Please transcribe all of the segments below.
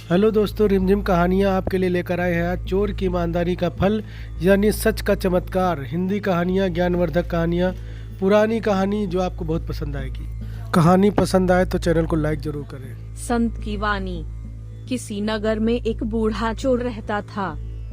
Hello दोस्तों, रिमझिम कहानियाँ आपके लिए लेकर आए हैं आज चोर की ईमानदारी का फल यानी सच का चमत्कार। हिंदी कहानियाँ, ज्ञानवर्धक कहानियाँ, पुरानी कहानी जो आपको बहुत पसंद आएगी। कहानी पसंद आए तो चैनल को लाइक जरूर करें। संत की वाणी। किसी नगर में एक बूढ़ा चोर रहता था।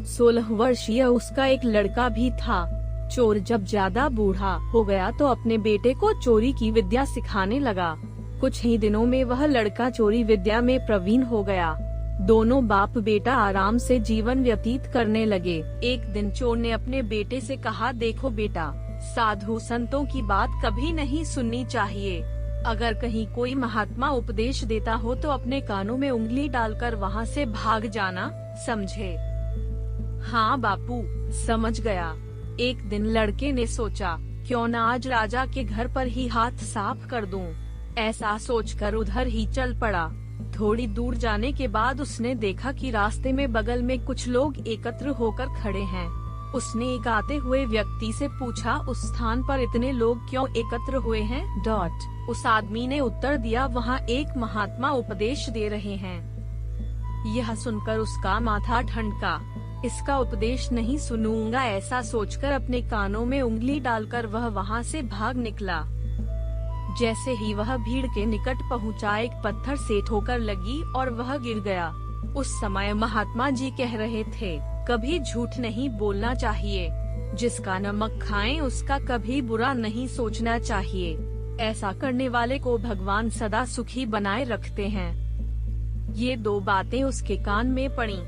16 वर्षीय उसका एक लड़का भी था। चोर जब ज्यादा बूढ़ा हो गया तो अपने बेटे को चोरी की विद्या सिखाने लगा। कुछ ही दिनों में वह लड़का चोरी विद्या में प्रवीण हो गया। दोनों बाप बेटा आराम से जीवन व्यतीत करने लगे। एक दिन चोर ने अपने बेटे से कहा, देखो बेटा, साधु संतों की बात कभी नहीं सुननी चाहिए। अगर कहीं कोई महात्मा उपदेश देता हो तो अपने कानों में उंगली डालकर वहाँ से भाग जाना, समझे? हाँ बापू, समझ गया। एक दिन लड़के ने सोचा, क्यों न आज राजा के घर पर ही हाथ साफ कर दूं। ऐसा सोचकर उधर ही चल पड़ा। थोड़ी दूर जाने के बाद उसने देखा कि रास्ते में बगल में कुछ लोग एकत्र होकर खड़े हैं। उसने एक आते हुए व्यक्ति से पूछा, उस स्थान पर इतने लोग क्यों एकत्र हुए हैं? उस आदमी ने उत्तर दिया, वहाँ एक महात्मा उपदेश दे रहे हैं। यह सुनकर उसका माथा ठनका। इसका उपदेश नहीं सुनूंगा, ऐसा सोचकर अपने कानों में उंगली डालकर वह वहाँ से भाग निकला। जैसे ही वह भीड़ के निकट पहुंचा, एक पत्थर से ठोकर लगी और वह गिर गया। उस समय महात्मा जी कह रहे थे, कभी झूठ नहीं बोलना चाहिए। जिसका नमक खाएं उसका कभी बुरा नहीं सोचना चाहिए। ऐसा करने वाले को भगवान सदा सुखी बनाए रखते हैं। ये दो बातें उसके कान में पड़ी।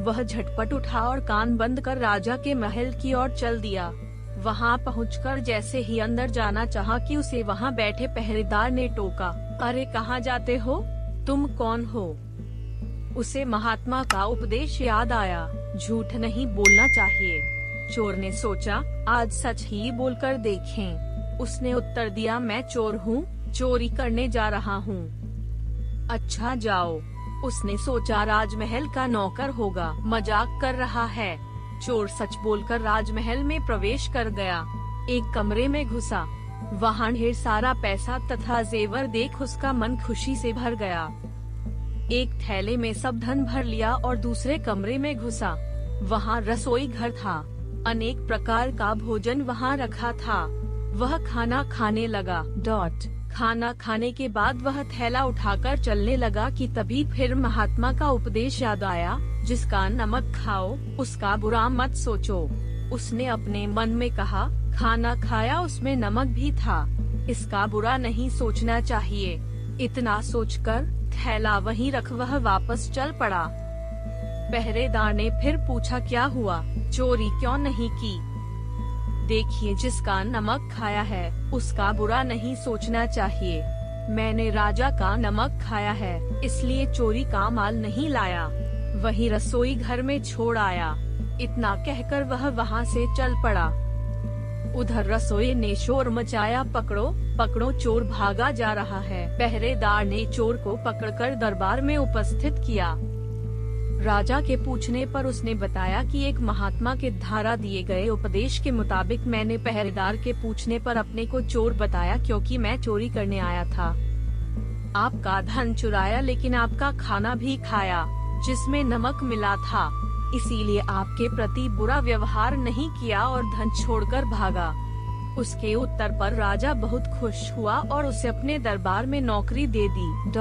वह झटपट उठा और कान बंद कर राजा के महल की ओर चल दिया। वहाँ पहुंचकर जैसे ही अंदर जाना चाहा कि उसे वहाँ बैठे पहरेदार ने टोका, अरे कहाँ जाते हो? तुम कौन हो? उसे महात्मा का उपदेश याद आया, झूठ नहीं बोलना चाहिए। चोर ने सोचा, आज सच ही बोलकर देखें। उसने उत्तर दिया, मैं चोर हूँ, चोरी करने जा रहा हूँ। अच्छा जाओ। उसने सोचा राजमहल का नौकर होगा, मजाक कर रहा है। चोर सच बोलकर राजमहल में प्रवेश कर गया। एक कमरे में घुसा। वहाँ ढेर सारा पैसा तथा जेवर देख उसका मन खुशी से भर गया। एक थैले में सब धन भर लिया और दूसरे कमरे में घुसा। वहाँ रसोई घर था। अनेक प्रकार का भोजन वहाँ रखा था। वह खाना खाने लगा। खाना खाने के बाद वह थैला उठाकर चलने लगा कि तभी फिर महात्मा का उपदेश याद आया, जिसका नमक खाओ उसका बुरा मत सोचो। उसने अपने मन में कहा, खाना खाया उसमें नमक भी था, इसका बुरा नहीं सोचना चाहिए। इतना सोचकर थैला वहीं रख वह वापस चल पड़ा। पहरेदार ने फिर पूछा, क्या हुआ, चोरी क्यों नहीं की? देखिए, जिसका नमक खाया है उसका बुरा नहीं सोचना चाहिए। मैंने राजा का नमक खाया है, इसलिए चोरी का माल नहीं लाया, वही रसोई घर में छोड़ आया। इतना कहकर वह वहाँ से चल पड़ा। उधर रसोई ने शोर मचाया, पकड़ो पकड़ो, चोर भागा जा रहा है। पहरेदार ने चोर को पकड़कर दरबार में उपस्थित किया। राजा के पूछने पर उसने बताया कि एक महात्मा के द्वारा दिए गए उपदेश के मुताबिक मैंने पहरेदार के पूछने पर अपने को चोर बताया, क्योंकि मैं चोरी करने आया था। आपका धन चुराया, लेकिन आपका खाना भी खाया जिसमें नमक मिला था, इसीलिए आपके प्रति बुरा व्यवहार नहीं किया और धन छोड़कर भागा। उसके उत्तर पर राजा बहुत खुश हुआ और उसे अपने दरबार में नौकरी दे दी।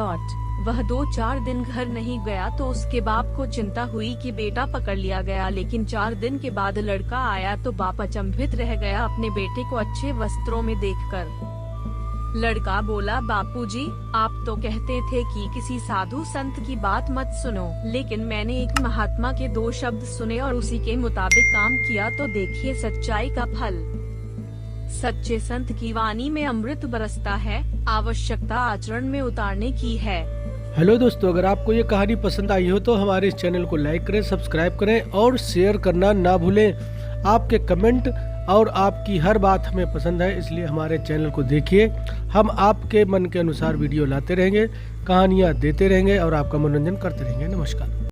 वह 2-4 दिन घर नहीं गया तो उसके बाप को चिंता हुई कि बेटा पकड़ लिया गया, लेकिन 4 दिन के बाद लड़का आया तो बाप अचंभित रह गया अपने बेटे को अच्छे वस्त्रों में देखकर। लड़का बोला, बापूजी, आप तो कहते थे कि किसी साधु संत की बात मत सुनो, लेकिन मैंने एक महात्मा के 2 शब्द सुने और उसी के मुताबिक काम किया, तो देखिए सच्चाई का फल। सच्चे संत की वाणी में अमृत बरसता है, आवश्यकता आचरण में उतारने की है। हेलो दोस्तों, अगर आपको ये कहानी पसंद आई हो तो हमारे इस चैनल को लाइक करें, सब्सक्राइब करें और शेयर करना ना भूलें। आपके कमेंट और आपकी हर बात हमें पसंद है, इसलिए हमारे चैनल को देखिए। हम आपके मन के अनुसार वीडियो लाते रहेंगे, कहानियाँ देते रहेंगे और आपका मनोरंजन करते रहेंगे। नमस्कार।